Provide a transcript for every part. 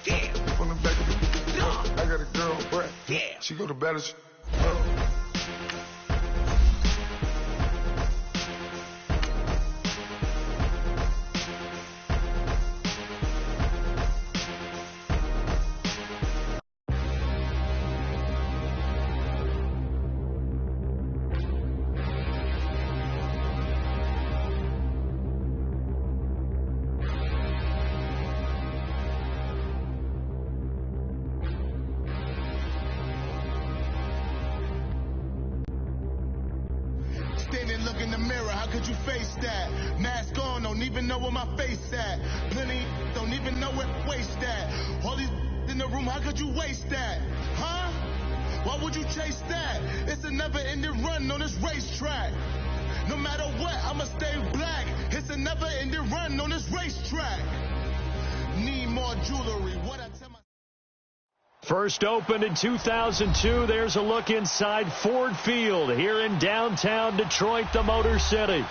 Yeah. From the back of the I got a girl, Brad. Yeah. She go to battle. Standing, look in the mirror, how could you face that? Mask on, don't even know where my face at. Plenty don't even know where waste at. All these in the room, how could you waste that? Huh? Why would you chase that? It's a never-ending run on this racetrack. No matter what, I'ma stay black. It's a never-ending run on this racetrack. Need more jewelry. What I tell my First opened in 2002, there's a look inside Ford Field here in downtown Detroit, the Motor City.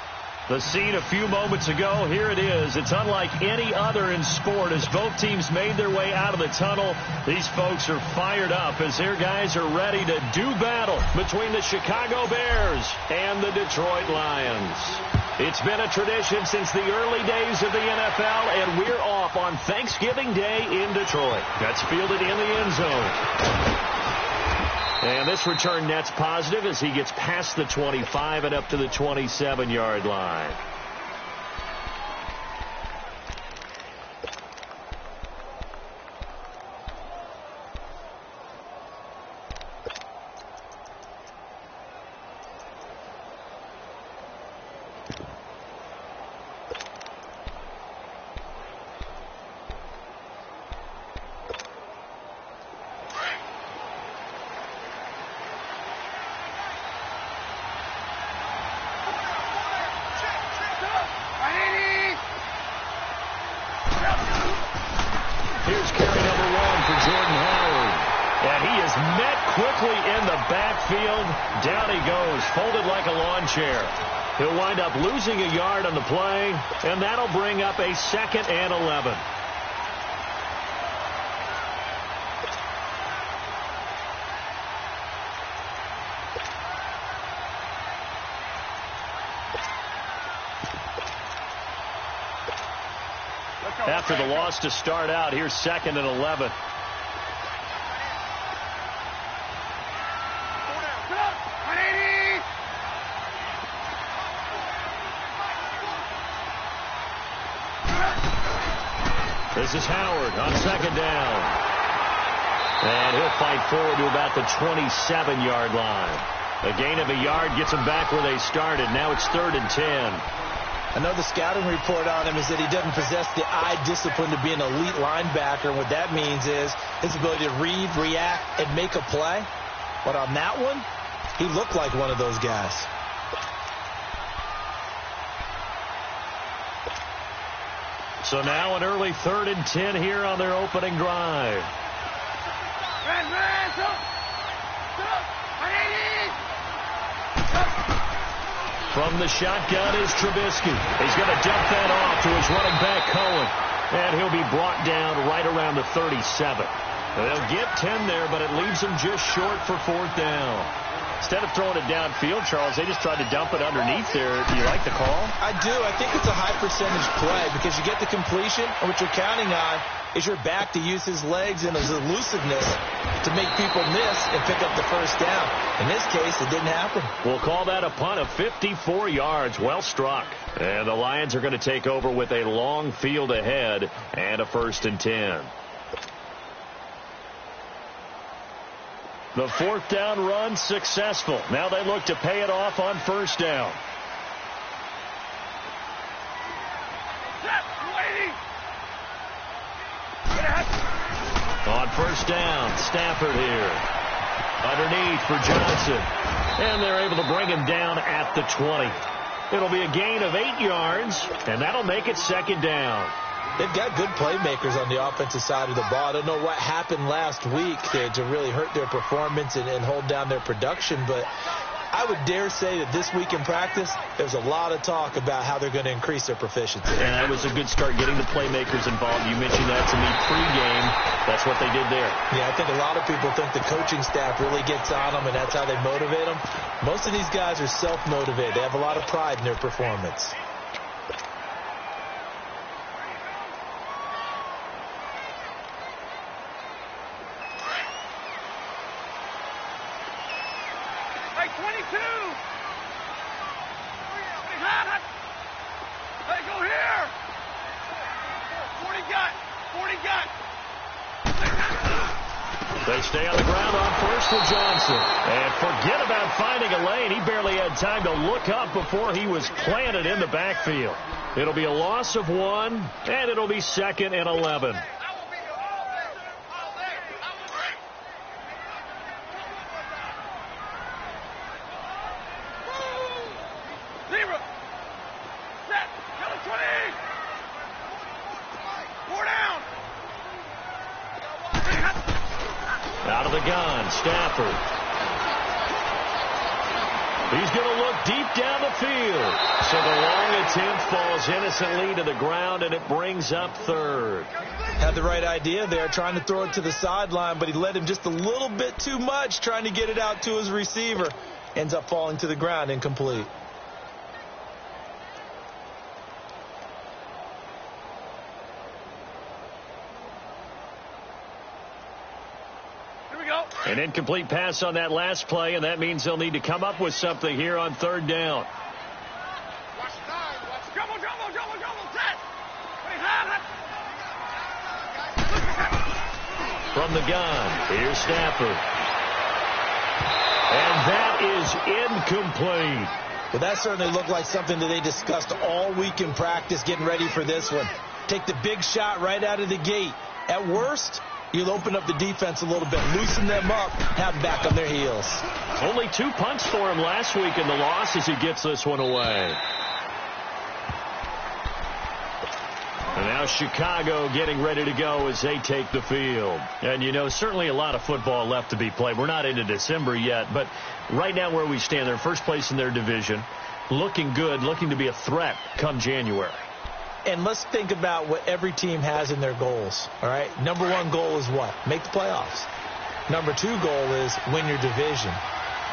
The scene a few moments ago, here it is. It's unlike any other in sport. As both teams made their way out of the tunnel, these folks are fired up as their guys are ready to do battle between the Chicago Bears and the Detroit Lions. It's been a tradition since the early days of the NFL, and we're off on Thanksgiving Day in Detroit. That's fielded in the end zone. And this return net's positive as he gets past the 25 and up to the 27-yard line. Here's carry number 1 for Jordan Howard. And he is met quickly in the backfield. Down he goes, folded like a lawn chair. He'll wind up losing a yard on the play, and that'll bring up a 2nd and 11. After the loss to start out, here's 2nd and 11. This is Howard on 2nd down. And he'll fight forward to about the 27-yard line. A gain of a yard gets them back where they started. Now it's 3rd and 10. Another scouting report on him is that he doesn't possess the eye discipline to be an elite linebacker. And what that means is his ability to read, react, and make a play. But on that one, he looked like one of those guys. So now an early 3rd and 10 here on their opening drive. From the shotgun is Trubisky. He's going to dump that off to his running back, Cohen. And he'll be brought down right around the 37. They'll get 10 there, but it leaves them just short for 4th down. Instead of throwing it downfield, Charles, they just tried to dump it underneath there. Do you like the call? I do. I think it's a high percentage play because you get the completion, and what you're counting on is your back to use his legs and his elusiveness to make people miss and pick up the 1st down. In this case, it didn't happen. We'll call that a punt of 54 yards. Well struck. And the Lions are going to take over with a long field ahead and a 1st and 10. The 4th down run successful. Now they look to pay it off on 1st down. On 1st down, Stafford here. Underneath for Johnson. And they're able to bring him down at the 20. It'll be a gain of 8 yards, and that'll make it 2nd down. They've got good playmakers on the offensive side of the ball. I don't know what happened last week to really hurt their performance and hold down their production, but I would dare say that this week in practice, there's a lot of talk about how they're going to increase their proficiency. And that was a good start, getting the playmakers involved. You mentioned that to me pregame. That's what they did there. Yeah, I think a lot of people think the coaching staff really gets on them, and that's how they motivate them. Most of these guys are self-motivated. They have a lot of pride in their performance. They stay on the ground on first with Johnson. And forget about finding a lane. He barely had time to look up before he was planted in the backfield. It'll be a loss of 1, and it'll be 2nd and 11. Out of the gun, Stafford. He's going to look deep down the field. So the long attempt falls innocently to the ground, and it brings up 3rd. Had the right idea there, trying to throw it to the sideline, but he led him just a little bit too much, trying to get it out to his receiver. Ends up falling to the ground, incomplete. An incomplete pass on that last play, and that means they'll need to come up with something here on 3rd down. From the gun, here's Stafford. And that is incomplete. Well, that certainly looked like something that they discussed all week in practice getting ready for this one. Take the big shot right out of the gate. At worst, you'll open up the defense a little bit, loosen them up, have them back on their heels. Only 2 punts for him last week in the loss as he gets this one away. And now Chicago getting ready to go as they take the field. And, you know, certainly a lot of football left to be played. We're not into December yet, but right now where we stand, they're first place in their division, looking good, looking to be a threat come January. And let's think about what every team has in their goals, all right? Number 1 goal is what? Make the playoffs. Number 2 goal is win your division.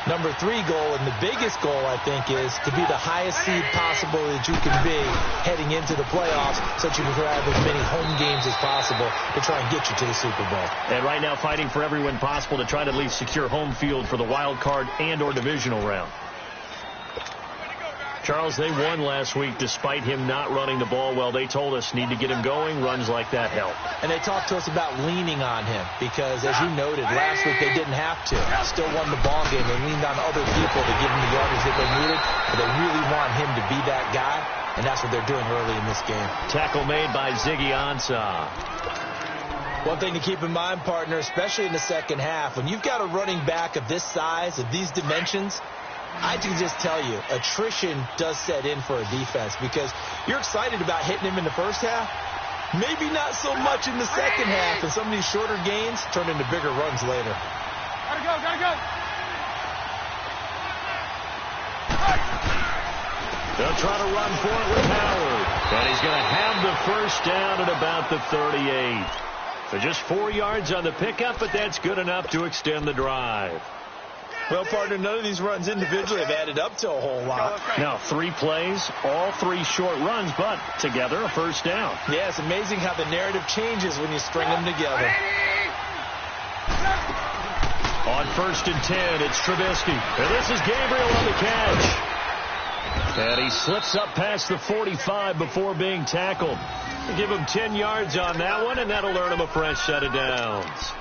Number 3 goal, and the biggest goal, I think, is to be the highest seed possible that you can be heading into the playoffs so that you can have as many home games as possible to try and get you to the Super Bowl. And right now fighting for every win possible to try to at least secure home field for the wild card and or divisional round. Charles, they won last week despite him not running the ball well. They told us need to get him going. Runs like that help. And they talked to us about leaning on him because, as you noted, last week they didn't have to. Still won the ball game. They leaned on other people to give him the yardage that they needed. But they really want him to be that guy, and that's what they're doing early in this game. Tackle made by Ziggy Ansah. One thing to keep in mind, partner, especially in the second half, when you've got a running back of this size, of these dimensions, I can just tell you, attrition does set in for a defense because you're excited about hitting him in the first half. Maybe not so much in the second half, and some of these shorter gains turn into bigger runs later. Gotta go. They'll try to run for it with Howard. And he's going to have the first down at about the 38. So just 4 yards on the pickup, but that's good enough to extend the drive. Well, partner, none of these runs individually have added up to a whole lot. Now, 3 plays, all 3 short runs, but together a first down. Yeah, it's amazing how the narrative changes when you string them together. On 1st and 10, it's Trubisky. And this is Gabriel on the catch. And he slips up past the 45 before being tackled. Give him 10 yards on that one, and that'll earn him a fresh set of downs.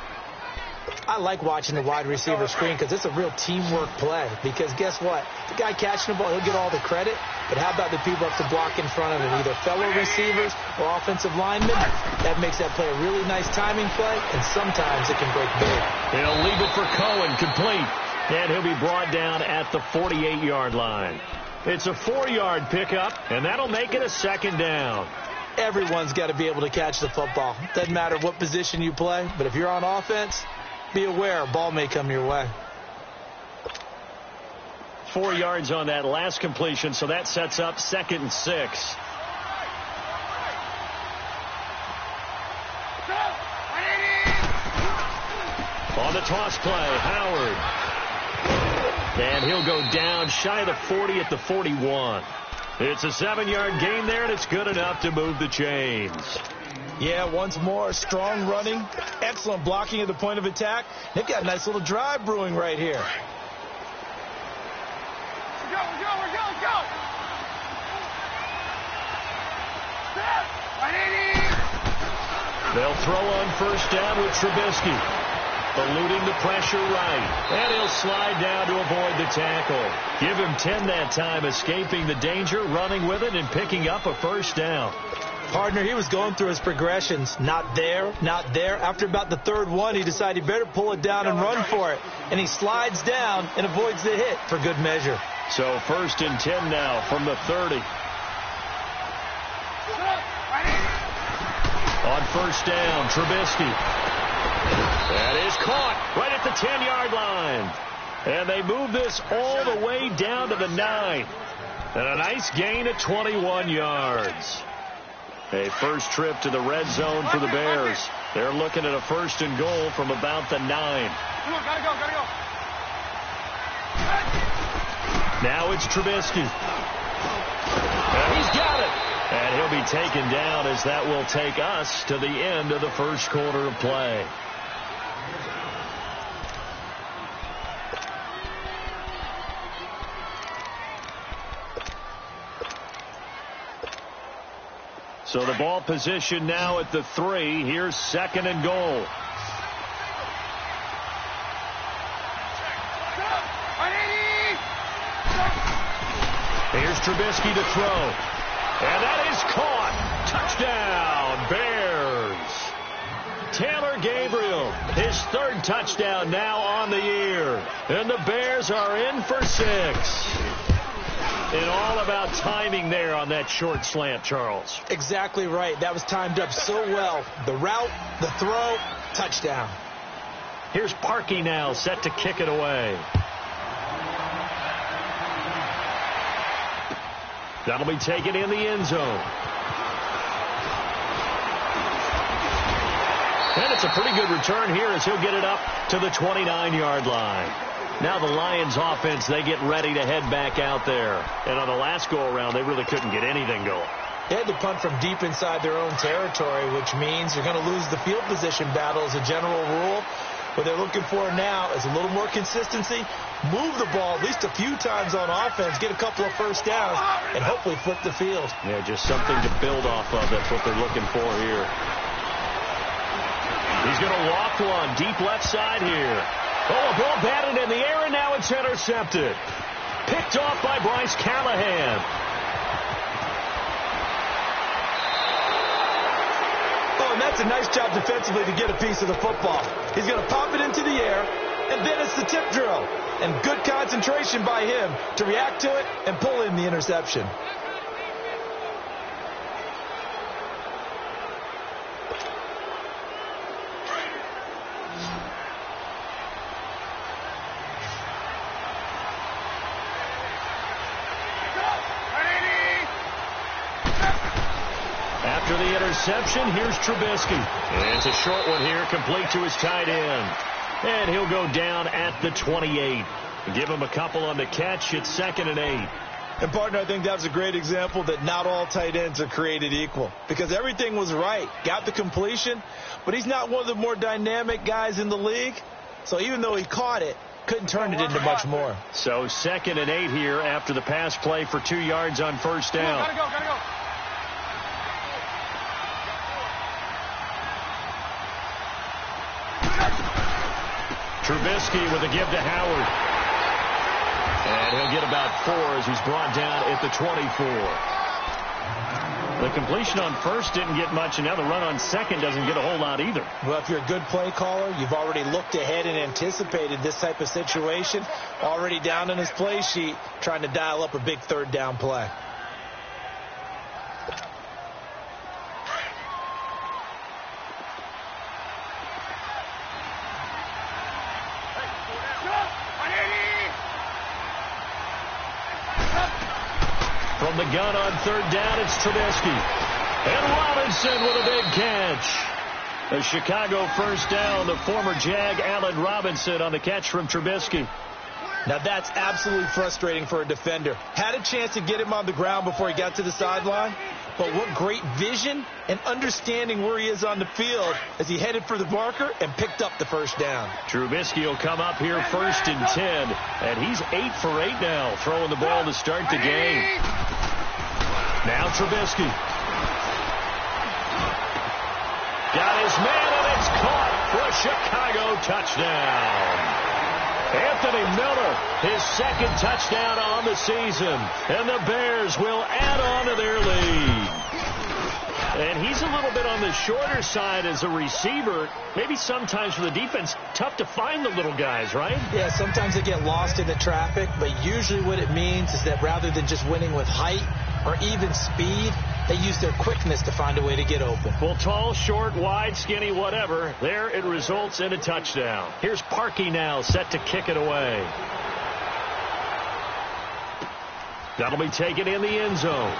I like watching the wide receiver screen because it's a real teamwork play. Because guess what? The guy catching the ball, he'll get all the credit. But how about the people up to block in front of him, either fellow receivers or offensive linemen? That makes that play a really nice timing play, and sometimes it can break big. He'll leave it for Cohen, complete. And he'll be brought down at the 48-yard line. It's a 4-yard pickup, and that'll make it a second down. Everyone's got to be able to catch the football. Doesn't matter what position you play, but if you're on offense, be aware, a ball may come your way. 4 yards on that last completion, so that sets up 2nd and 6. On the toss play, Howard. And he'll go down shy of the 40 at the 41. It's a 7-yard gain there, and it's good enough to move the chains. Yeah, once more, strong running, excellent blocking at the point of attack. They've got a nice little drive brewing right here. Let's go. They'll throw on first down with Trubisky. Eluding the pressure right. And he'll slide down to avoid the tackle. Give him 10 that time, escaping the danger, running with it, and picking up a first down. Partner, he was going through his progressions. Not there, not there. After about the 3rd one, he decided he better pull it down and run for it. And he slides down and avoids the hit for good measure. So 1st and 10 now from the 30. On first down, Trubisky. That is caught right at the 10-yard line. And they move this all the way down to the 9. And a nice gain of 21 yards. A first trip to the red zone for the Bears. They're looking at a 1st and goal from about the 9. Come on, gotta go. Now it's Trubisky. And he's got it. And he'll be taken down as that will take us to the end of the first quarter of play. So the ball position now at the 3. Here's 2nd and goal. Here's Trubisky to throw. And that is caught. Touchdown, Bears. Taylor Gabriel, his 3rd touchdown now on the year. And the Bears are in for 6. And all about timing there on that short slant, Charles. Exactly right. That was timed up so well. The route, the throw, touchdown. Here's Parkey now, set to kick it away. That'll be taken in the end zone. And it's a pretty good return here as he'll get it up to the 29-yard line. Now the Lions offense, they get ready to head back out there. And on the last go-around, they really couldn't get anything going. They had to punt from deep inside their own territory, which means you're going to lose the field position battle as a general rule. What they're looking for now is a little more consistency, move the ball at least a few times on offense, get a couple of first downs, and hopefully flip the field. Yeah, just something to build off of. That's what they're looking for here. He's going to walk one deep left side here. Oh, a ball batted in the air, and now it's intercepted. Picked off by Bryce Callahan. Oh, and that's a nice job defensively to get a piece of the football. He's going to pop it into the air, and then it's the tip drill. And good concentration by him to react to it and pull in the interception. After the interception, here's Trubisky. And it's a short one here, complete to his tight end. And he'll go down at the 28. Give him a couple on the catch. It's 2nd and 8. And, partner, I think that's a great example that not all tight ends are created equal. Because everything was right. Got the completion, but he's not one of the more dynamic guys in the league. So even though he caught it, couldn't turn it into much more. So 2nd and 8 here after the pass play for 2 yards on first down. Gotta go. Trubisky with a give to Howard. And he'll get about 4 as he's brought down at the 24. The completion on first didn't get much, and now the run on second doesn't get a whole lot either. Well, if you're a good play caller, you've already looked ahead and anticipated this type of situation. Already down in his play sheet, trying to dial up a big 3rd down play. the gun on third down, it's Trubisky. And Robinson with a big catch. A Chicago first down. The former Jag, Allen Robinson, on the catch from Trubisky. Now, that's absolutely frustrating for a defender. Had a chance to get him on the ground before he got to the sideline, but what great vision and understanding where he is on the field as he headed for the marker and picked up the first down. Trubisky will come up here 1st and 10, and he's 8 for 8 now, throwing the ball to start the game. Now Trubisky. Got his man, and it's caught for a Chicago touchdown. Anthony Miller, his second touchdown on the season. And the Bears will add on to their lead. And he's a little bit on the shorter side as a receiver. Maybe sometimes for the defense, tough to find the little guys, right? Yeah, sometimes they get lost in the traffic, but usually what it means is that rather than just winning with height or even speed, they use their quickness to find a way to get open. Well, tall, short, wide, skinny, whatever. There it results in a touchdown. Here's Parkey now, set to kick it away. That'll be taken in the end zone.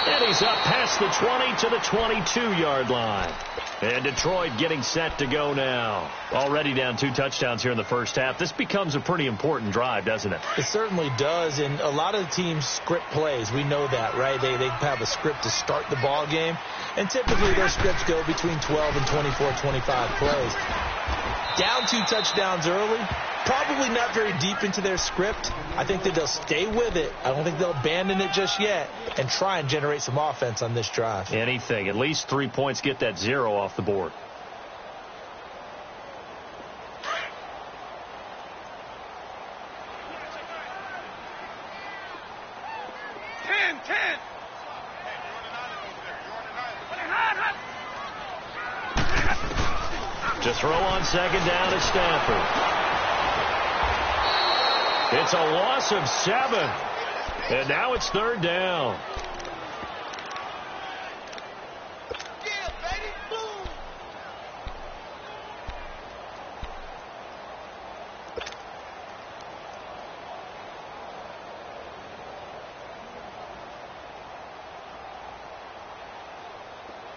And he's up past the 20 to the 22-yard line. And Detroit getting set to go now. Already down 2 touchdowns here in the first half. This becomes a pretty important drive, doesn't it? It certainly does, and a lot of the teams script plays. We know that, right? They have a script to start the ball game, and typically those scripts go between 12 and 24, 25 plays. Down 2 touchdowns early, probably not very deep into their script. I think that they'll stay with it. I don't think they'll abandon it just yet and try and generate some offense on this drive. Anything. At least 3 points, get that 0 off the board. To throw on second down is Stafford. It's a loss of 7. And now it's third down.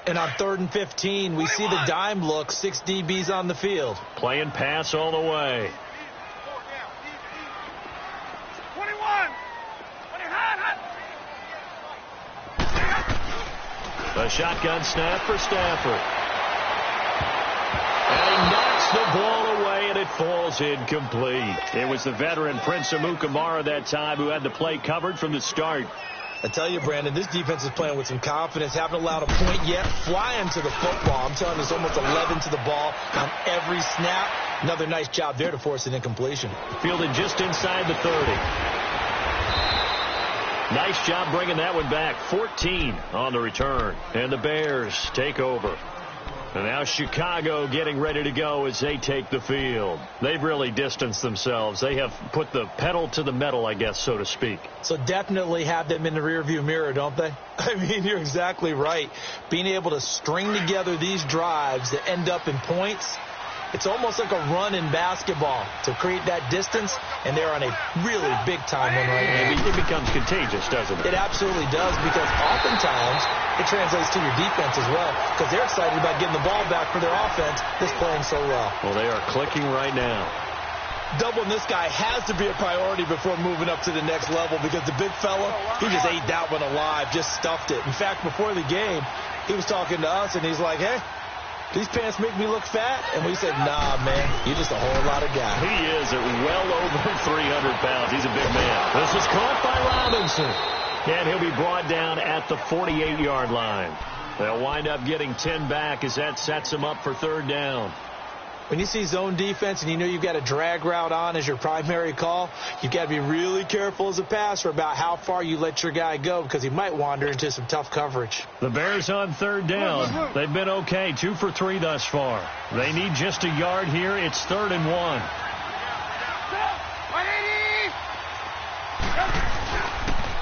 And on 3rd and 15, we see the dime look, 6 DBs on the field. Playing pass all the way. A shotgun snap for Stafford. And he knocks the ball away, and it falls incomplete. It was the veteran Prince Amukamara that time who had the play covered from the start. I tell you, Brandon, this defense is playing with some confidence. Haven't allowed a point yet. Flying to the football. I'm telling you, it's almost 11 to the ball on every snap. Another nice job there to force an incompletion. Fielded just inside the 30. Nice job bringing that one back. 14 on the return. And the Bears take over. And now Chicago getting ready to go as they take the field. They've really distanced themselves. They have put the pedal to the metal, I guess, so to speak. So definitely have them in the rearview mirror, don't they? I mean, you're exactly right. Being able to string together these drives that end up in points, it's almost like a run in basketball to create that distance, and they're on a really big-time one right now. It becomes contagious, doesn't it? It absolutely does, because oftentimes it translates to your defense as well, because they're excited about getting the ball back for their offense that's playing so well. Well, they are clicking right now. Doubling this guy has to be a priority before moving up to the next level, because the big fella, he just ate that one alive, just stuffed it. In fact, before the game, he was talking to us, and he's like, hey, these pants make me look fat? And we said, nah, man, you're just a whole lot of guy. He is at well over 300 pounds. He's a big man. This is caught by Robinson. And he'll be brought down at the 48-yard line. They'll wind up getting 10 back as that sets them up for third down. When you see zone defense and you know you've got a drag route on as your primary call, you've got to be really careful as a passer about how far you let your guy go, because he might wander into some tough coverage. The Bears on third down. They've been okay, 2 for 3 thus far. They need just a yard here. It's 3rd and 1.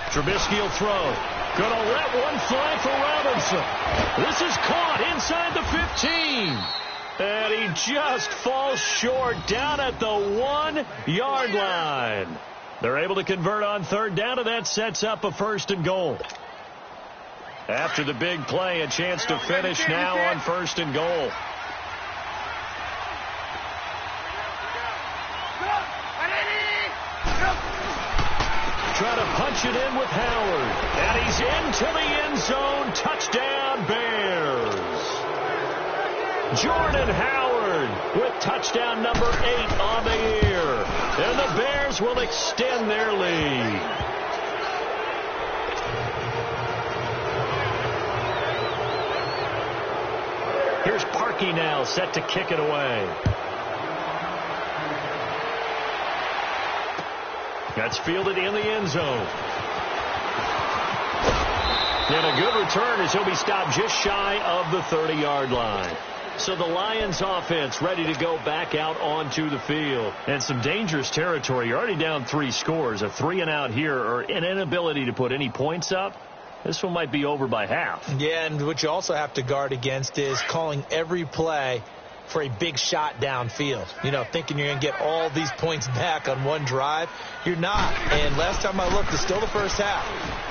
Trubisky will throw. Gonna let one fly for Robinson. This is caught inside the 15. And he just falls short down at the 1-yard line. They're able to convert on third down, and that sets up a 1st and goal. After the big play, a chance to finish now on 1st and goal. Trying to punch it in with Howard. And he's into the end zone. Touchdown, Bears. Jordan Howard with touchdown number 8 on the year. And the Bears will extend their lead. Here's Parkey now, set to kick it away. That's fielded in the end zone. And a good return as he'll be stopped just shy of the 30-yard line. So the Lions offense ready to go back out onto the field. And some dangerous territory. You're already down 3 scores. A 3-and-out here or an inability to put any points up. This one might be over by half. Yeah, and what you also have to guard against is calling every play for a big shot downfield. You know, thinking you're going to get all these points back on one drive. You're not. And last time I looked, it's still the first half.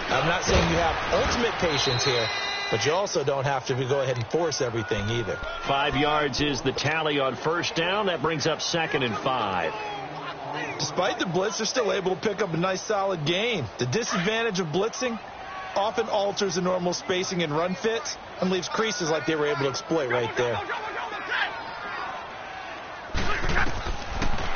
I'm not saying you have ultimate patience here, but you also don't have to go ahead and force everything either. 5 yards is the tally on 1st down. That brings up 2nd and 5. Despite the blitz, they're still able to pick up a nice solid gain. The disadvantage of blitzing often alters the normal spacing and run fits and leaves creases like they were able to exploit right there.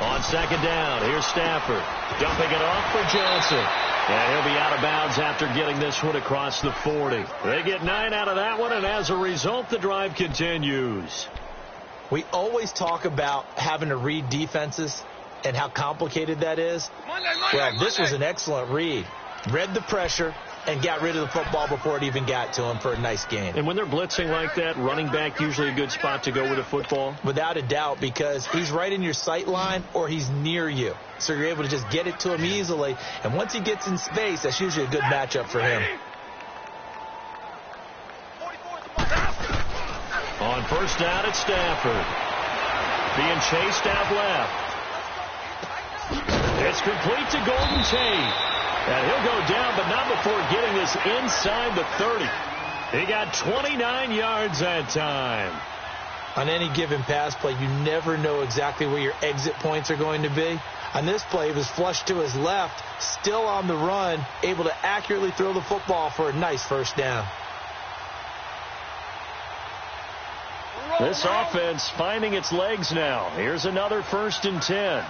On 2nd down, here's Stafford. Dumping it off for Johnson. And he'll be out of bounds after getting this one across the 40. They get 9 out of that one, and as a result, the drive continues. We always talk about having to read defenses and how complicated that is. Well, this was an excellent read. Read the pressure and got rid of the football before it even got to him for a nice gain. And when they're blitzing like that, running back usually a good spot to go with a football? Without a doubt, because he's right in your sight line or he's near you. So you're able to just get it to him easily. And once he gets in space, that's usually a good matchup for him. On 1st down, it's Stafford. Being chased out left. It's complete to Golden Tate. And he'll go down, but not before getting this inside the 30. He got 29 yards that time. On any given pass play, you never know exactly where your exit points are going to be. On this play, he was flushed to his left, still on the run, able to accurately throw the football for a nice 1st down. This offense finding its legs now. Here's another 1st and 10.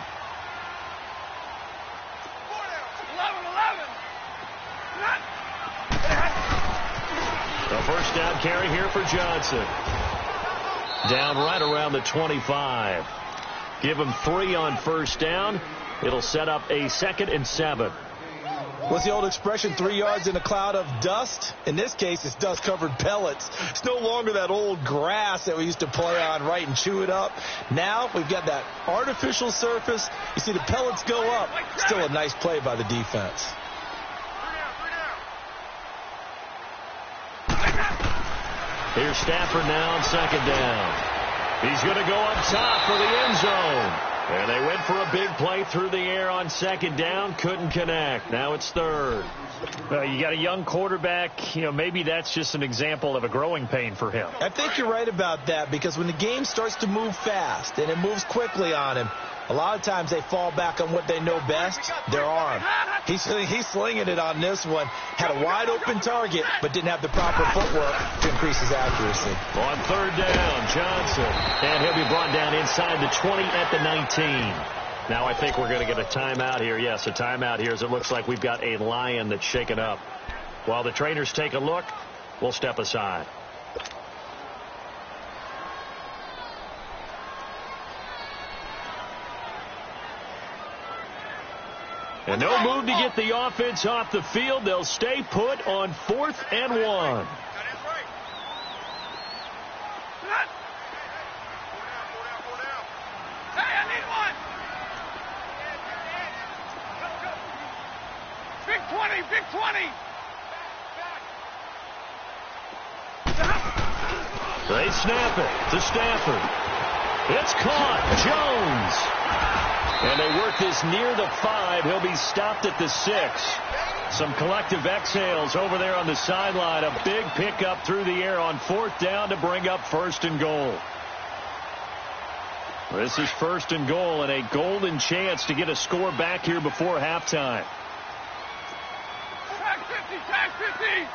A 1st down carry here for Johnson. Down right around the 25. Give him 3 on 1st down. It'll set up a 2nd and 7. What's the old expression, 3 yards in a cloud of dust? In this case, it's dust-covered pellets. It's no longer that old grass that we used to play on, right, and chew it up. Now we've got that artificial surface. You see the pellets go up. Still a nice play by the defense. Here's Stafford now on 2nd down. He's going to go up top for the end zone. And they went for a big play through the air on 2nd down. Couldn't connect. Now it's 3rd. You got a young quarterback. You know, maybe that's just an example of a growing pain for him. I think you're right about that, because when the game starts to move fast and it moves quickly on him, a lot of times they fall back on what they know best, their arm. He's slinging it on this one. Had a wide-open target, but didn't have the proper footwork to increase his accuracy. On 3rd down, Johnson. And he'll be brought down inside the 20 at the 19. Now I think we're going to get a timeout here. Yes, a timeout here, as it looks like we've got a Lion that's shaken up. While the trainers take a look, we'll step aside. And no move to get the offense off the field. They'll stay put on 4th and 1. Hey, I need one. Big 20, big 20. They snap it to Stafford. It's caught. Jones. And they work this near the 5. He'll be stopped at the 6. Some collective exhales over there on the sideline. A big pickup through the air on 4th down to bring up 1st and goal. This is 1st and goal and a golden chance to get a score back here before halftime. Tag 50, tag 50.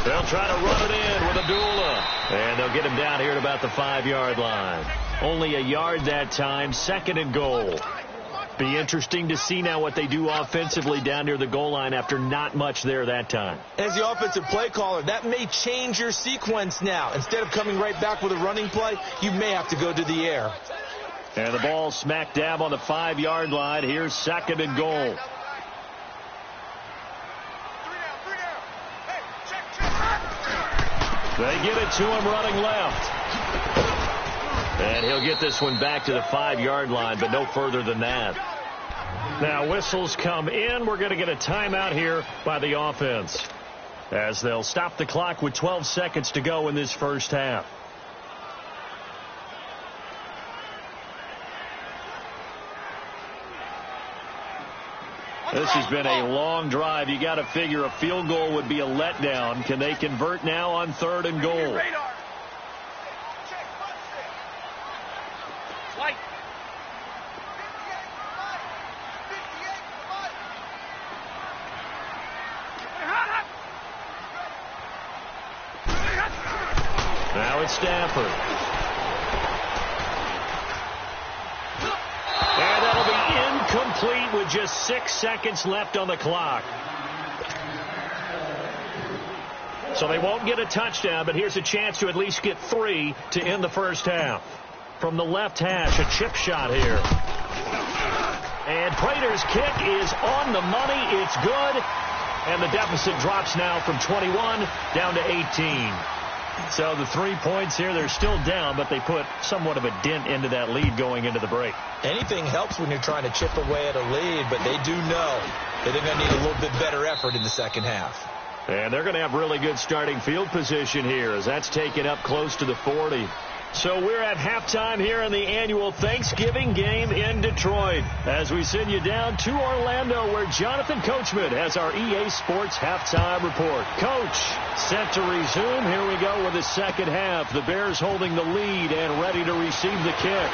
They'll try to run it in with Abdullah. And they'll get him down here at about the 5-yard line. Only a yard that time. 2nd and goal. Be interesting to see now what they do offensively down near the goal line after not much there that time. As the offensive play caller, that may change your sequence now. Instead of coming right back with a running play, you may have to go to the air. And the ball smack dab on the 5-yard line. Here's 2nd and goal. They get it to him running left. And he'll get this one back to the 5-yard line, but no further than that. Now whistles come in. We're going to get a timeout here by the offense, as they'll stop the clock with 12 seconds to go in this first half. This has been a long drive. You got to figure a field goal would be a letdown. Can they convert now on 3rd and goal? Now it's Stafford. And that'll be incomplete with just 6 seconds left on the clock. So they won't get a touchdown, but here's a chance to at least get 3 to end the first half. From the left hash, a chip shot here. And Prater's kick is on the money. It's good. And the deficit drops now from 21 down to 18. So the 3 points here, they're still down, but they put somewhat of a dent into that lead going into the break. Anything helps when you're trying to chip away at a lead, but they do know that they're going to need a little bit better effort in the second half. And they're going to have really good starting field position here, as that's taken up close to the 40. So we're at halftime here in the annual Thanksgiving game in Detroit, as we send you down to Orlando, where Jonathan Coachman has our EA Sports halftime report. Coach, set to resume. Here we go with the second half. The Bears holding the lead and ready to receive the kick.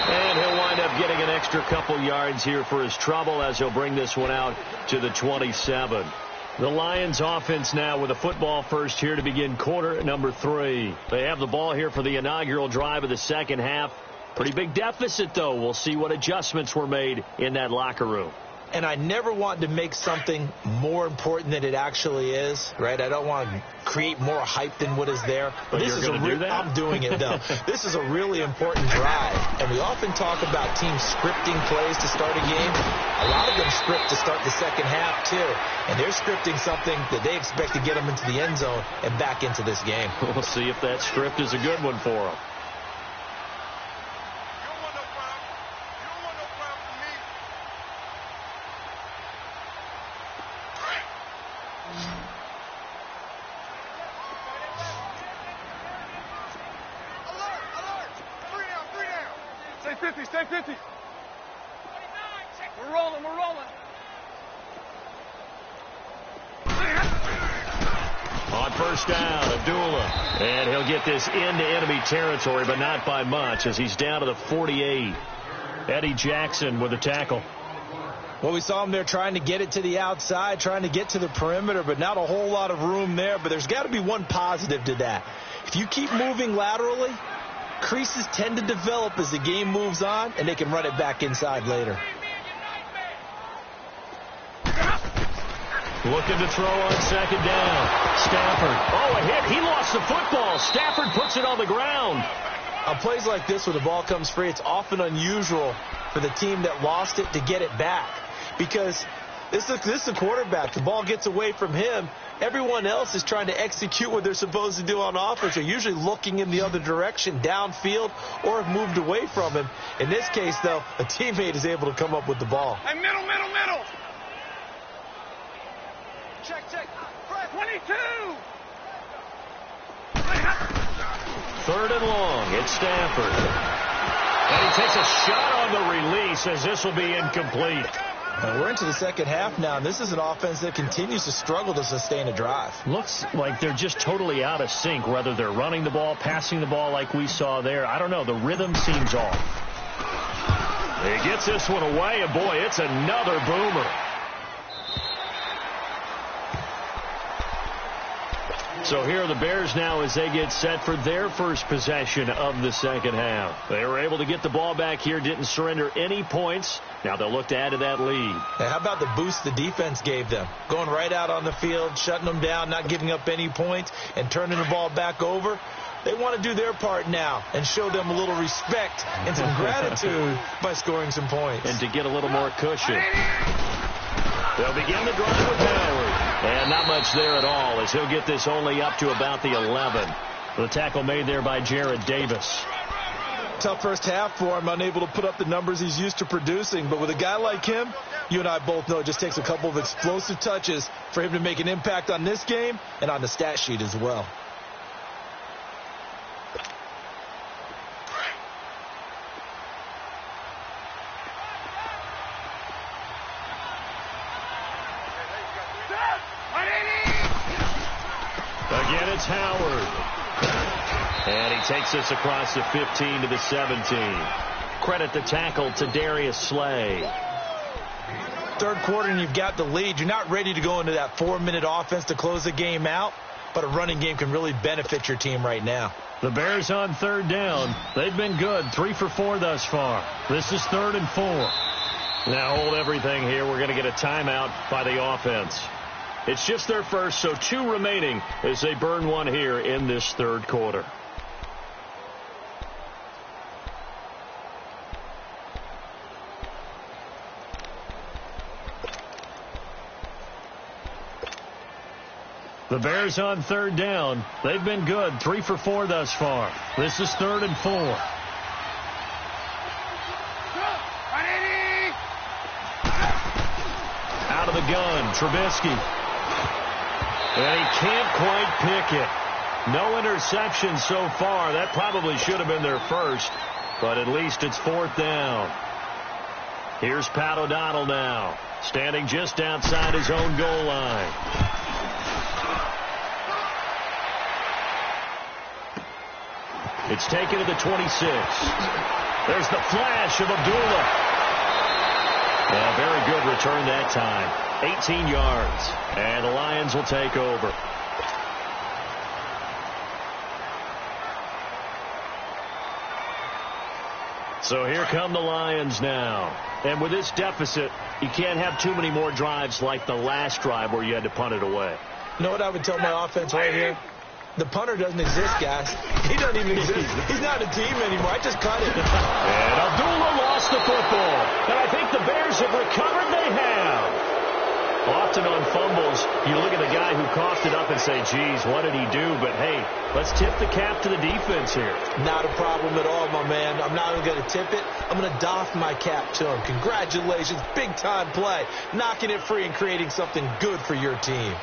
And he'll wind up getting an extra couple yards here for his trouble, as he'll bring this one out to the 27. The Lions offense now with a football first here to begin quarter number 3. They have the ball here for the inaugural drive of the second half. Pretty big deficit, though. We'll see what adjustments were made in that locker room. And I never want to make something more important than it actually is, right? I don't want to create more hype than what is there. But this is do that? I'm doing it, though. This is a really important drive. And we often talk about teams scripting plays to start a game. A lot of them script to start the second half, too. And they're scripting something that they expect to get them into the end zone and back into this game. We'll see if that script is a good one for them. Stay 50. We're rolling. On first down, Abdullah. And he'll get this into enemy territory, but not by much, as he's down to the 48. Eddie Jackson with a tackle. Well, we saw him there trying to get it to the outside, trying to get to the perimeter, but not a whole lot of room there. But there's got to be one positive to that. If you keep moving laterally, creases tend to develop as the game moves on, and they can run it back inside later. Looking to throw on second down. Stafford. Oh, a hit. He lost the football. Stafford puts it on the ground. On plays like this where the ball comes free, it's often unusual for the team that lost it to get it back, because this is a quarterback. The ball gets away from him. Everyone else is trying to execute what they're supposed to do on offense. They're usually looking in the other direction, downfield, or have moved away from him. In this case, though, a teammate is able to come up with the ball. Hey, middle. Check. 22. 3rd and long. It's Stafford. And he takes a shot on the release as this will be incomplete. We're into the second half now, and this is an offense that continues to struggle to sustain a drive. Looks like they're just totally out of sync, whether they're running the ball, passing the ball like we saw there. I don't know. The rhythm seems off. He gets this one away, and boy, it's another boomer. So here are the Bears now as they get set for their first possession of the second half. They were able to get the ball back here, didn't surrender any points. Now they'll look to add to that lead. Hey, how about the boost the defense gave them? Going right out on the field, shutting them down, not giving up any points, and turning the ball back over. They want to do their part now and show them a little respect and some gratitude by scoring some points. And to get a little more cushion. They'll begin the drive with Howard. And not much there at all as he'll get this only up to about the 11. The tackle made there by Jared Davis. Tough first half for him, unable to put up the numbers he's used to producing. But with a guy like him, you and I both know it just takes a couple of explosive touches for him to make an impact on this game and on the stat sheet as well. Again, it's Howard. And he takes this across the 15 to the 17. Credit the tackle to Darius Slay. Third quarter and you've got the lead. You're not ready to go into that 4-minute offense to close the game out, but a running game can really benefit your team right now. The Bears on 3rd down. They've been good, 3 for 4 thus far. This is 3rd and 4. Now hold everything here. We're going to get a timeout by the offense. It's just their first, so 2 remaining as they burn one here in this 3rd quarter. The Bears on 3rd down. They've been good, 3 for 4 thus far. This is 3rd and 4. Out of the gun, Trubisky. And he can't quite pick it. No interception so far. That probably should have been their first, but at least it's 4th down. Here's Pat O'Donnell now, standing just outside his own goal line. It's taken to the 26. There's the flash of Abdullah. A very good return that time. 18 yards. And the Lions will take over. So here come the Lions now. And with this deficit, you can't have too many more drives like the last drive where you had to punt it away. You know what I would tell my offense right here? The punter doesn't exist, guys. He doesn't even exist. He's not a team anymore. I just cut it. And Abdullah lost the football. And I think the Bears have recovered. They have. Often on fumbles, you look at the guy who coughed it up and say, geez, what did he do? But, hey, let's tip the cap to the defense here. Not a problem at all, my man. I'm not even going to tip it. I'm going to doff my cap to him. Congratulations. Big-time play. Knocking it free and creating something good for your team.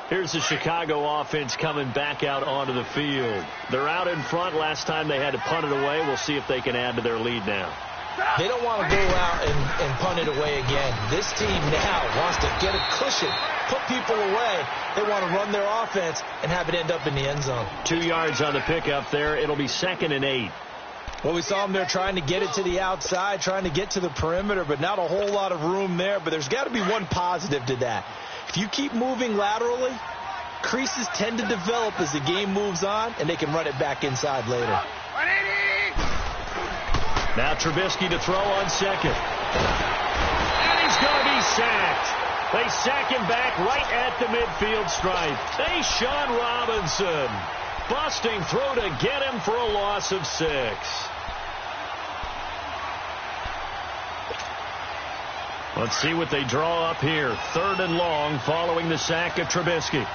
Here's the Chicago offense coming back out onto the field. They're out in front. Last time they had to punt it away. We'll see if they can add to their lead now. They don't want to go out and punt it away again. This team now wants to get a cushion, put people away. They want to run their offense and have it end up in the end zone. 2 yards on the pickup there. It'll be 2nd and 8. Well, we saw them there trying to get it to the outside, trying to get to the perimeter, but not a whole lot of room there. But there's got to be one positive to that. If you keep moving laterally, creases tend to develop as the game moves on, and they can run it back inside later. Now Trubisky to throw on 2nd. And he's going to be sacked. They sack him back right at the midfield stripe. Sean Robinson busting through to get him for a loss of 6. Let's see what they draw up here. 3rd and long following the sack of Trubisky.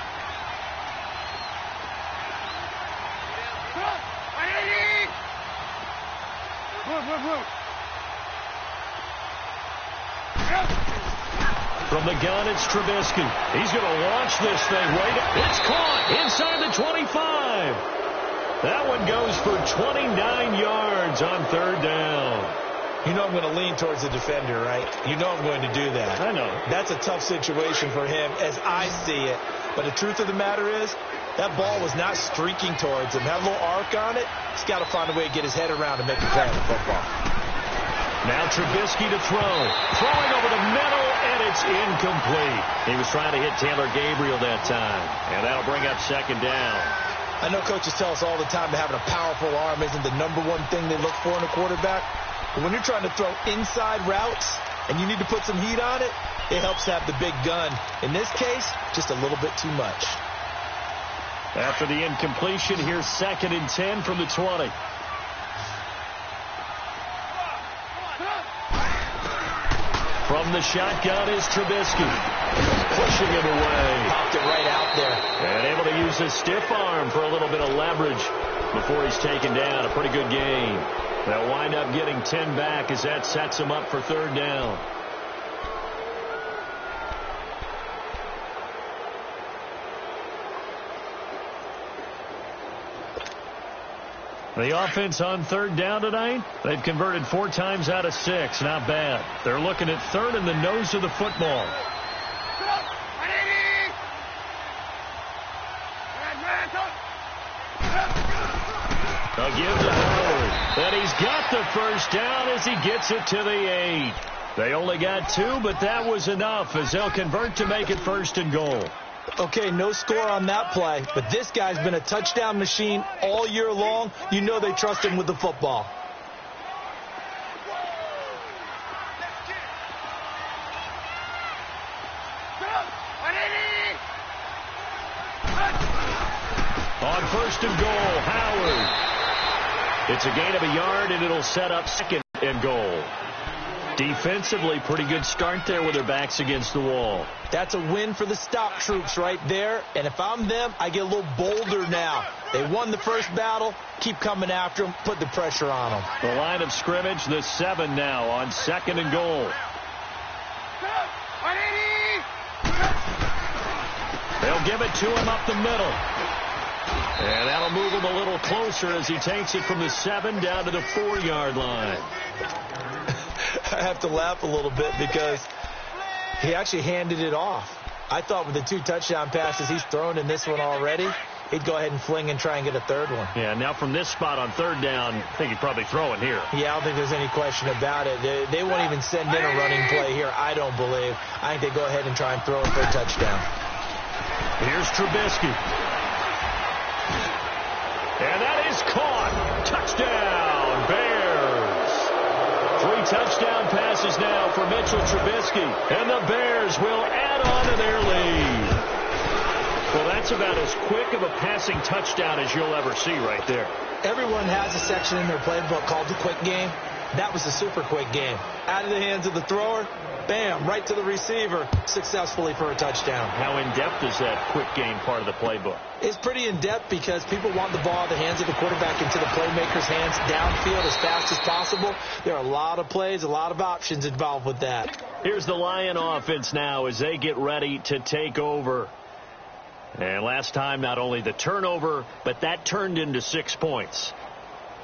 From the gun, it's Trubisky. He's going to launch this thing. It's caught inside the 25. That one goes for 29 yards on third down. You know I'm going to lean towards the defender, right? You know I'm going to do that. I know. That's a tough situation for him as I see it. But the truth of the matter is, that ball was not streaking towards him. Had a little arc on it. He's got to find a way to get his head around and make a play on the football. Now Trubisky to throw. Throwing over the middle, and it's incomplete. He was trying to hit Taylor Gabriel that time. And that'll bring up second down. I know coaches tell us all the time that having a powerful arm isn't the number one thing they look for in a quarterback. But when you're trying to throw inside routes and you need to put some heat on it, it helps to have the big gun. In this case, just a little bit too much. After the incompletion, here's 2nd and 10 from the 20. From the shotgun is Trubisky. Pushing him away. Popped it right out there. And able to use his stiff arm for a little bit of leverage before he's taken down. A pretty good gain. They'll wind up getting 10 back as that sets him up for third down. The offense on third down tonight, they've converted 4 times out of 6. Not bad. They're looking at third in the nose of the football. They'll give to Howard. And he's got the first down as he gets it to the 8. They only got 2, but that was enough as they'll convert to make it 1st and goal. Okay, no score on that play, but this guy's been a touchdown machine all year long. You know they trust him with the football. On 1st and goal, Howard. It's a gain of a yard, and it'll set up 2nd and goal. Defensively, pretty good start there with their backs against the wall. That's a win for the stop troops right there. And if I'm them, I get a little bolder now. They won the first battle. Keep coming after them. Put the pressure on them. The line of scrimmage, the 7 now on 2nd and goal. They'll give it to him up the middle. And that'll move him a little closer as he takes it from the 7 down to the 4-yard line. I have to laugh a little bit because he actually handed it off. I thought with the 2 touchdown passes he's thrown in this one already, he'd go ahead and fling and try and get a 3rd one. Yeah, now from this spot on 3rd down, I think he'd probably throw it here. Yeah, I don't think there's any question about it. They won't even send in a running play here, I don't believe. I think they go ahead and try and throw it for a touchdown. Here's Trubisky. And that is caught. Touchdown, Bears. 3 touchdown passes now for Mitchell Trubisky. And the Bears will add on to their lead. Well, that's about as quick of a passing touchdown as you'll ever see right there. Everyone has a section in their playbook called the quick game. That was a super quick game. Out of the hands of the thrower, bam, right to the receiver, successfully for a touchdown. How in-depth is that quick game part of the playbook? It's pretty in-depth because people want the ball out of the hands of the quarterback into the playmaker's hands downfield as fast as possible. There are a lot of plays, a lot of options involved with that. Here's the Lion offense now as they get ready to take over. And last time, not only the turnover, but that turned into 6 points.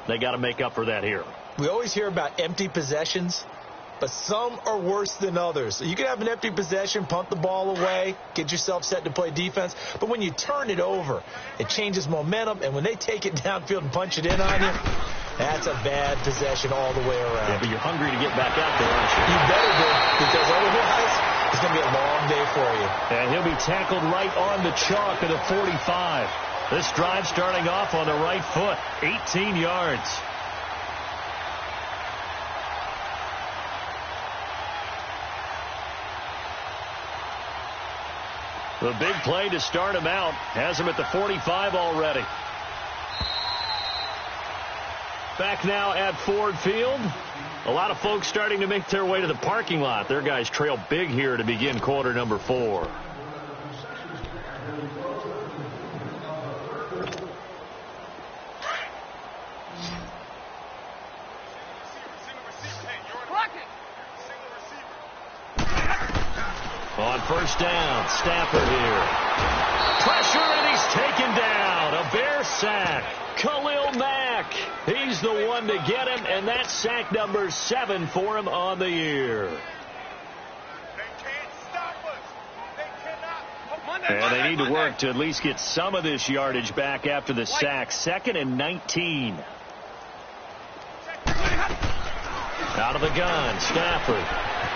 They got to make up for that here. We always hear about empty possessions, but some are worse than others. So you can have an empty possession, punt the ball away, get yourself set to play defense. But when you turn it over, it changes momentum. And when they take it downfield and punch it in on you, that's a bad possession all the way around. Yeah, but you're hungry to get back out there, aren't you? You better be, because otherwise it's going to be a long day for you. And he'll be tackled right on the chalk of the 45. This drive starting off on the right foot, 18 yards. The big play to start him out has him at the 45 already. Back now at Ford Field. A lot of folks starting to make their way to the parking lot. Their guys trail big here to begin quarter number 4. On first down, Stafford here. Pressure, and he's taken down. A Bear sack. Khalil Mack. He's the one to get him, and that's sack number 7 for him on the year. And they need to work to at least get some of this yardage back after the sack. 2nd and 19. Out of the gun, Stafford.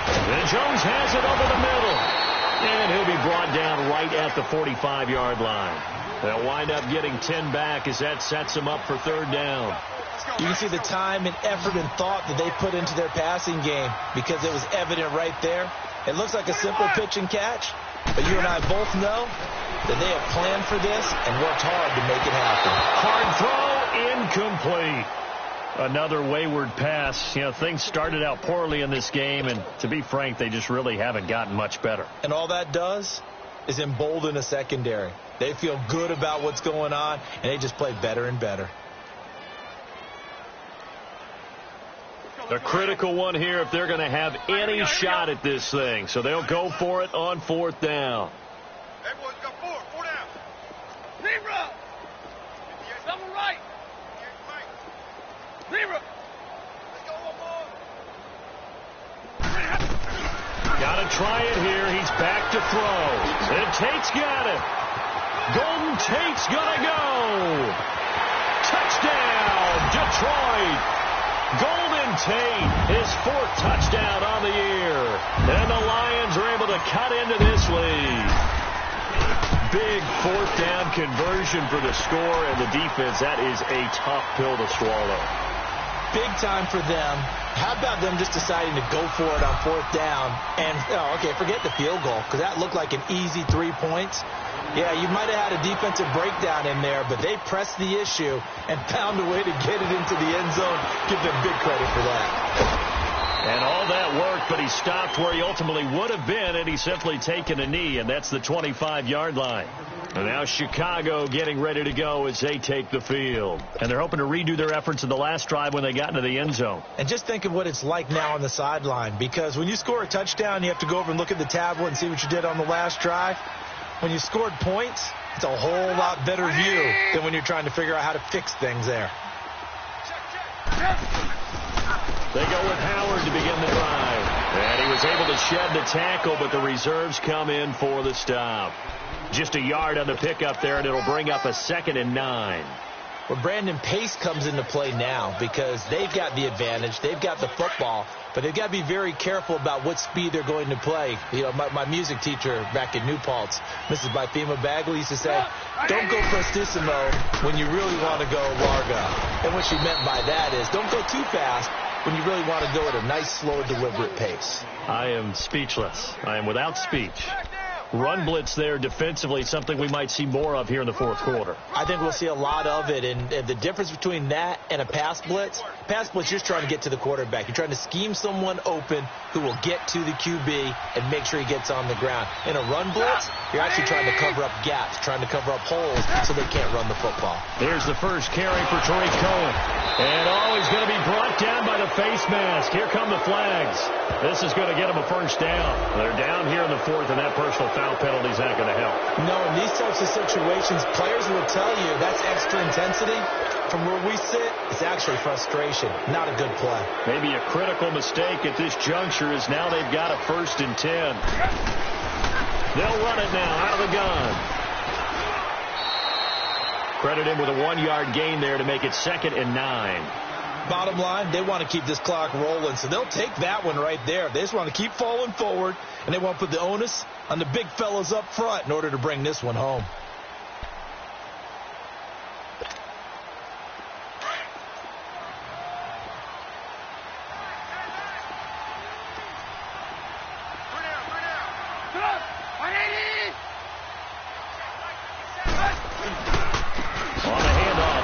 And Jones has it over the middle. And he'll be brought down right at the 45-yard line. They'll wind up getting 10 back as that sets them up for 3rd down. You can see the time and effort and thought that they put into their passing game because it was evident right there. It looks like a simple pitch and catch, but you and I both know that they have planned for this and worked hard to make it happen. Hard throw, incomplete. Another wayward pass. You know, things started out poorly in this game, and to be frank, they just really haven't gotten much better. And all that does is embolden a secondary. They feel good about what's going on, and they just play better and better. A critical one here if they're going to have any shot at this thing. So they'll go for it on 4th down. Hey, boys, you got 4 down. Zero. Double right. Zero. Let's go one more. Got to try it here. He's back to throw. And Tate's got it. Golden Tate's going to go. Touchdown, Detroit. Golden Tate, his 4th touchdown on the year. And the Lions are able to cut into this lead. Big 4th down conversion for the score, and the defense, that is a tough pill to swallow. Big time for them. How about them just deciding to go for it on 4th down? And, okay, forget the field goal, because that looked like an easy 3 points. Yeah, you might have had a defensive breakdown in there, but they pressed the issue and found a way to get it into the end zone. Give them big credit for that. And all that worked, but he stopped where he ultimately would have been, and he's simply taken a knee, and that's the 25-yard line. And now Chicago getting ready to go as they take the field. And they're hoping to redo their efforts in the last drive when they got into the end zone. And just think of what it's like now on the sideline, because when you score a touchdown, you have to go over and look at the tablet and see what you did on the last drive. When you scored points, it's a whole lot better view than when you're trying to figure out how to fix things there. They go with Howard to begin the drive. And he was able to shed the tackle, but the reserves come in for the stop. Just a yard on the pickup there, and it'll bring up a 2nd and 9. Well, Brandon, pace comes into play now because they've got the advantage. They've got the football, but they've got to be very careful about what speed they're going to play. You know, my music teacher back in New Paltz, Mrs. Bythema Bagley, used to say, don't go prestissimo when you really want to go largo. And what she meant by that is don't go too fast when you really want to go at a nice, slow, deliberate pace. I am speechless. I am without speech. Run blitz there defensively, something we might see more of here in the 4th quarter. I think we'll see a lot of it, and the difference between that and a pass blitz, you're just trying to get to the quarterback. You're trying to scheme someone open who will get to the QB and make sure he gets on the ground. In a run blitz, you're actually trying to cover up gaps, trying to cover up holes so they can't run the football. Here's the first carry for Tariq Cohen. And he's going to be brought down by the face mask. Here come the flags. This is going to get him a 1st down. They're down here in the 4th, and that personal foul penalty is not going to help. No, in these types of situations, players will tell you that's extra intensity. From where we sit, it's actually frustration. Not a good play. Maybe a critical mistake at this juncture is now they've got a 1st and 10. They'll run it now out of the gun. Credit him with a 1-yard gain there to make it 2nd and 9. Bottom line, they want to keep this clock rolling, so they'll take that one right there. They just want to keep falling forward, and they want to put the onus on the big fellas up front in order to bring this one home.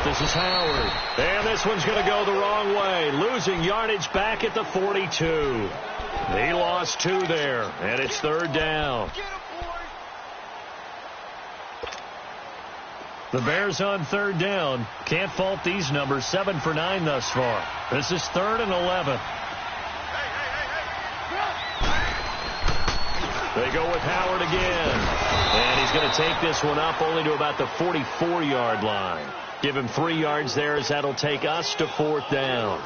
This is Howard. And this one's going to go the wrong way. Losing yardage back at the 42. He lost 2 there, and it's 3rd down. The Bears on 3rd down. Can't fault these numbers. 7 for 9 thus far. This is 3rd and 11. They go with Howard again. And he's going to take this one up only to about the 44-yard line. Give him 3 yards there as that'll take us to 4th down.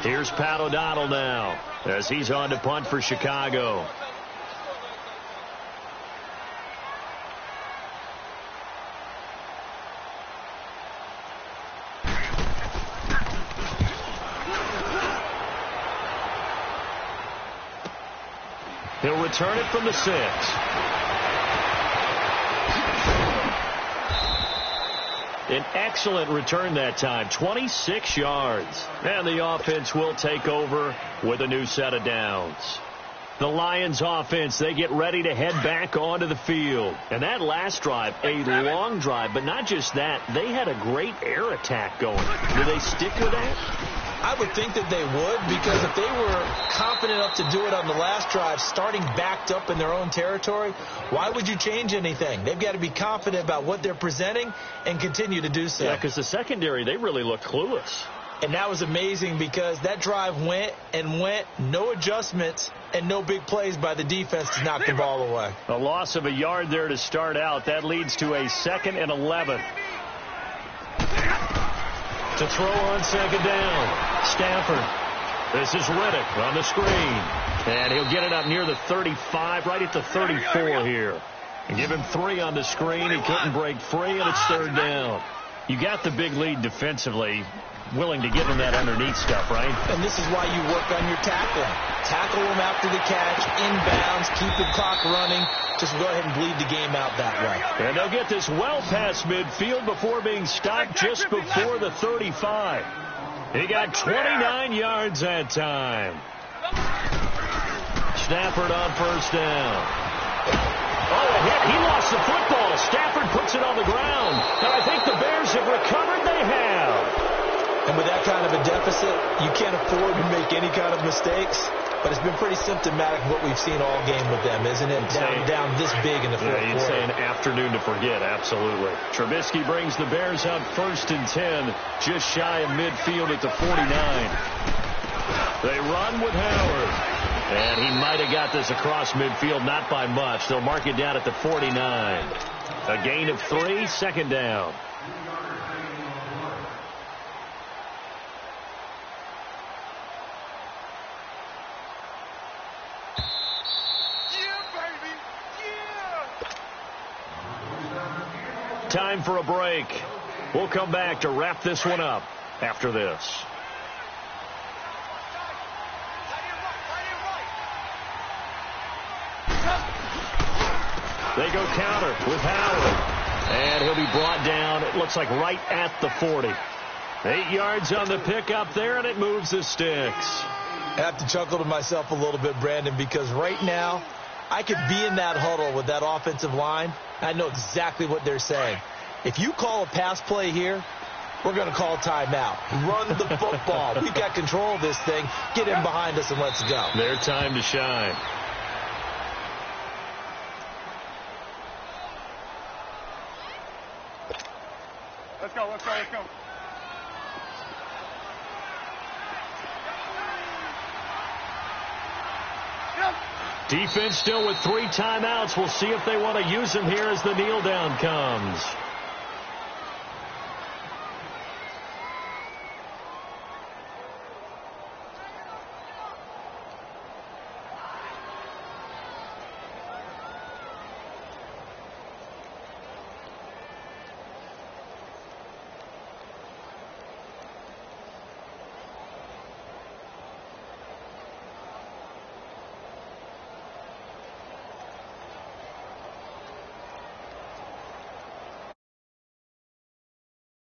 Here's Pat O'Donnell now as he's on to punt for Chicago. He'll return it from the 6. An excellent return that time, 26 yards. And the offense will take over with a new set of downs. The Lions offense, they get ready to head back onto the field. And that last drive, a long drive, but not just that, they had a great air attack going. Do they stick with that? I would think that they would, because if they were confident enough to do it on the last drive, starting backed up in their own territory, why would you change anything? They've got to be confident about what they're presenting and continue to do so. Yeah, because the secondary, they really look clueless. And that was amazing because that drive went and went, no adjustments, and no big plays by the defense to knock the ball away. A loss of a yard there to start out. That leads to a 2nd and 11. To throw on 2nd down. Stafford. This is Riddick on the screen. And he'll get it up near the 35, right at the 34 here. And give him 3 on the screen. He couldn't break free, and it's 3rd down. You got the big lead defensively. Willing to give him that underneath stuff, right? And this is why you work on your tackling. Tackle him after the catch, inbounds, keep the clock running. Just go ahead and bleed the game out that way. And they'll get this well past midfield before being stopped just before the 35. He got 29 yards that time. Stafford on 1st down. Oh, a hit. He lost the football. Stafford puts it on the ground. And I think the Bears have recovered. They have. And with that kind of a deficit, you can't afford to make any kind of mistakes. But it's been pretty symptomatic of what we've seen all game with them, isn't it? Down this big in the 4th quarter. You'd say an afternoon to forget, absolutely. Trubisky brings the Bears up 1st and 10, just shy of midfield at the 49. They run with Howard. And he might have got this across midfield, not by much. They'll mark it down at the 49. A gain of 3, 2nd down. Time for a break. We'll come back to wrap this one up after this. They go counter with Howard. And he'll be brought down, it looks like right at the 40. 8 yards on the pickup there, and it moves the sticks. I have to chuckle to myself a little bit, Brandon, because right now I could be in that huddle with that offensive line. I know exactly what they're saying. If you call a pass play here, we're going to call timeout. Run the football. We've got control of this thing. Get in behind us and let's go. Their time to shine. Let's go, let's go, let's go. Defense still with 3 timeouts. We'll see if they want to use them here as the kneel down comes.